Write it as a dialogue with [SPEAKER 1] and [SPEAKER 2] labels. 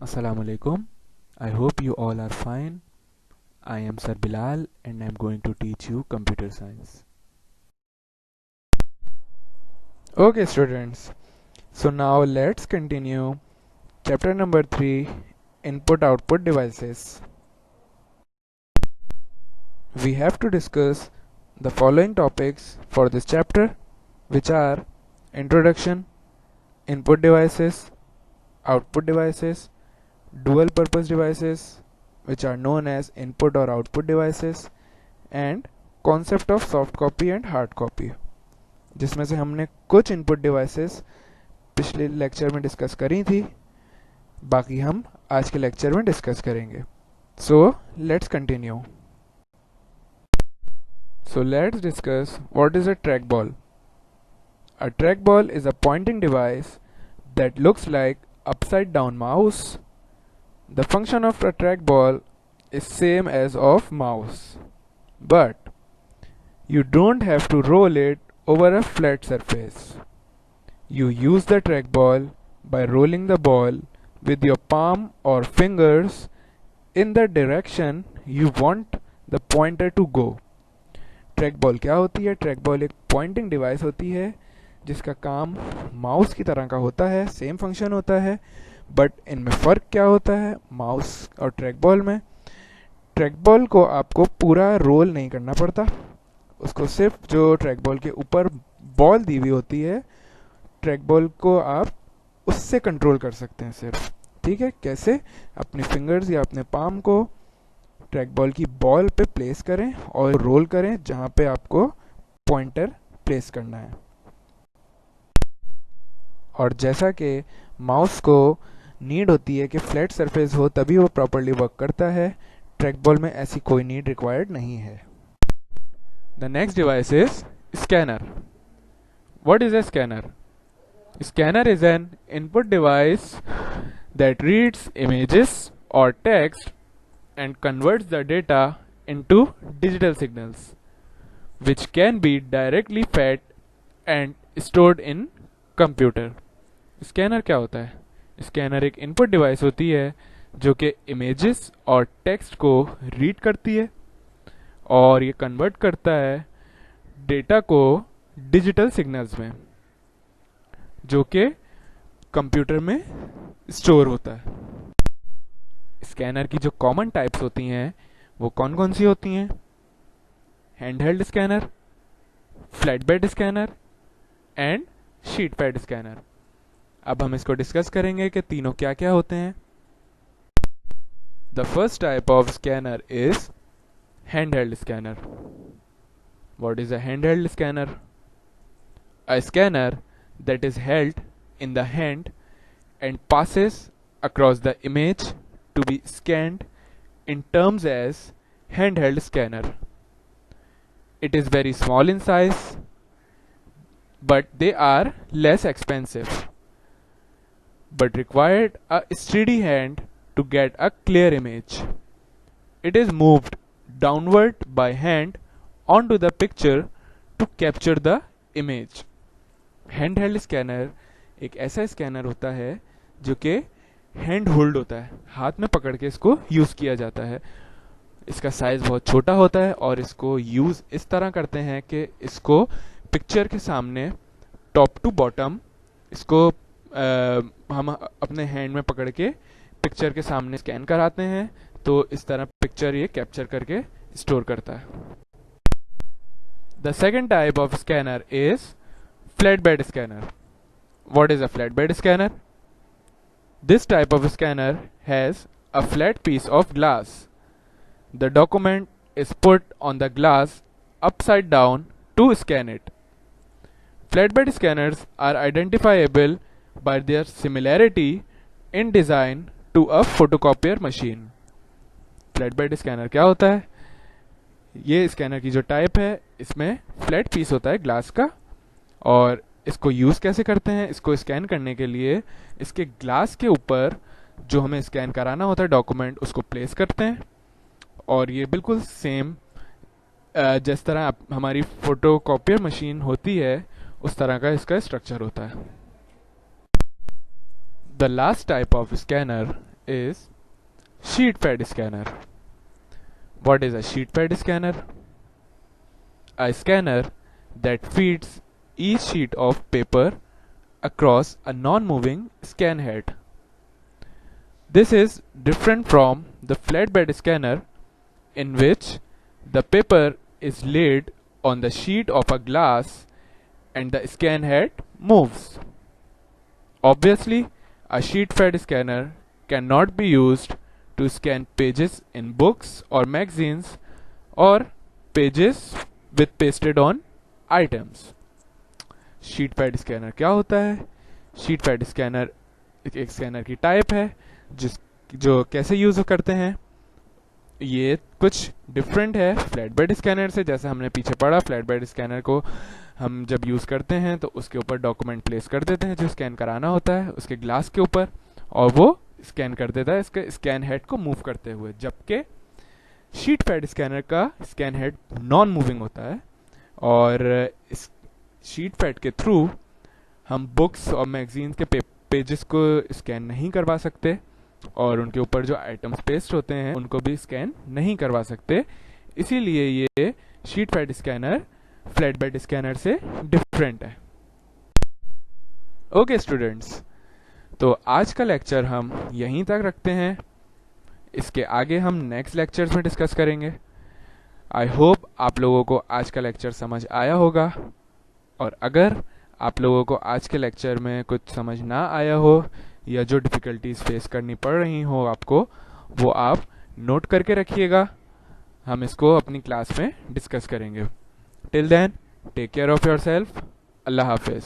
[SPEAKER 1] Assalamu alaikum. I hope you all are fine. I am Sir Bilal and I am going to teach you computer science. Okay students, so now let's continue chapter number 3, input output devices. We have to discuss the following topics for this chapter, which are introduction, input devices, output devices, dual purpose devices, which are known as input or output devices, and concept of soft copy and hard copy, जिसमें से हमने कुछ input devices पिछले lecture में discuss करी थी, बाकी हम आज के लेक्चर में डिस्कस करेंगे. So let's continue. So let's discuss what is a trackball. A trackball is a pointing device that looks like upside down mouse. The function of a trackball is same as of mouse, but you don't have to roll it over a flat surface. You use the trackball by rolling the ball with your palm or fingers in the direction you want the pointer to go. Track ball क्या होती है? Track ball एक pointing device होती है जिसका काम mouse की तरह का होता है, सेम फंक्शन होता है, बट इनमें फ़र्क क्या होता है माउस और ट्रैक बॉल में? ट्रैक बॉल को आपको पूरा रोल नहीं करना पड़ता, उसको सिर्फ जो ट्रैक बॉल के ऊपर बॉल दी हुई होती है, ट्रैक बॉल को आप उससे कंट्रोल कर सकते हैं सिर्फ. ठीक है, कैसे? अपने फिंगर्स या अपने पाम को ट्रैक बॉल की बॉल पे प्लेस करें और रोल करें जहां पे आपको पॉइंटर प्लेस करना है. और जैसा कि माउस को नीड होती है कि फ्लैट सरफेस हो तभी वो प्रॉपर्ली वर्क करता है, ट्रैक बॉल में ऐसी कोई नीड रिक्वायर्ड नहीं है. The next device is scanner. What is a scanner? Scanner is an input device that reads images or text and converts the data into digital signals, which can be directly fed and stored in computer. Scanner क्या होता है? Scanner एक input device होती है जो कि images और text को read करती है और ये convert करता है data को digital signals में, जो कि कंप्यूटर में स्टोर होता है. स्कैनर की जो कॉमन टाइप्स होती हैं वो कौन कौन सी होती हैं? Handheld scanner, flat bed scanner and sheet pad scanner. अब हम इसको डिस्कस करेंगे कि तीनों क्या क्या होते हैं. The first type of scanner is handheld scanner. What is a handheld scanner? A scanner that is held in the hand and passes across the image to be scanned in terms as handheld scanner. It is very small in size, but they are less expensive, but required a steady hand to get a clear image. It is moved downward by hand onto the picture to capture the image. Hand held scanner एक ऐसा scanner होता है जो कि hand hold होता है, हाथ में पकड़ के इसको यूज़ किया जाता है. इसका साइज़ बहुत छोटा होता है और इसको यूज़ इस तरह करते हैं कि इसको पिक्चर के सामने टॉप टू बॉटम इसको हम अपने हैंड में पकड़ के पिक्चर के सामने स्कैन कराते हैं, तो इस तरह पिक्चर ये कैप्चर करके स्टोर करता है. The second type of scanner is flatbed scanner. What is a flatbed scanner? This type of scanner has a flat piece of glass. The document is put on the glass upside down to scan it. Flatbed scanners are identifiable by their similarity in design to a photocopier machine. Flatbed scanner क्या होता है? ये scanner की जो type है इसमें flat piece होता है ग्लास का, और इसको यूज़ कैसे करते हैं? इसको स्कैन करने के लिए इसके ग्लास के ऊपर जो हमें स्कैन कराना होता है डॉक्यूमेंट उसको प्लेस करते हैं, और ये बिल्कुल सेम जिस तरह हमारी फोटोकॉपियर मशीन होती है उस तरह का इसका स्ट्रक्चर होता है. The last type of scanner is sheet fed scanner. What is a sheet fed scanner? A scanner that feeds each sheet of paper across a non-moving scan head. This is different from the flatbed scanner, in which the paper is laid on the sheet of a glass and the scan head moves. Obviously, a sheet-fed scanner cannot be used to scan pages in books or magazines or pages with pasted on items. Sheet pad scanner क्या होता है? Sheet pad scanner एक scanner की type है जो कैसे use करते हैं, ये कुछ डिफरेंट है फ्लैट बेड स्कैनर से. जैसे हमने पीछे पढ़ा, फ्लैट बेड स्कैनर को हम जब यूज़ करते हैं तो उसके ऊपर डॉक्यूमेंट प्लेस कर देते हैं जो स्कैन कराना होता है उसके ग्लास के ऊपर, और वो स्कैन कर देता है इसके स्कैन हेड को मूव करते हुए. जबकि शीट पैड स्कैनर का स्कैन हेड नॉन मूविंग होता है, और इस शीट पैड के थ्रू हम बुक्स और मैगजीन्स के पेजेस को स्कैन नहीं करवा सकते, और उनके ऊपर जो आइटम्स पेस्ट होते हैं उनको भी स्कैन नहीं करवा सकते. इसीलिए ये sheet pad scanner flat bed scanner से डिफरेंट है. ओके स्टूडेंट्स, तो आज का लेक्चर हम यहीं तक रखते हैं. इसके आगे हम नेक्स्ट लेक्चर्स में डिस्कस करेंगे. आई होप आप लोगों को आज का लेक्चर समझ आया होगा, और अगर आप लोगों को आज के लेक्चर में कुछ समझ ना आया हो या जो डिफ़िकल्टीज फेस करनी पड़ रही हो आपको, वो आप नोट करके रखिएगा. हम इसको अपनी क्लास में डिस्कस करेंगे. Till then, take care of yourself. अल्लाह हाफिज़.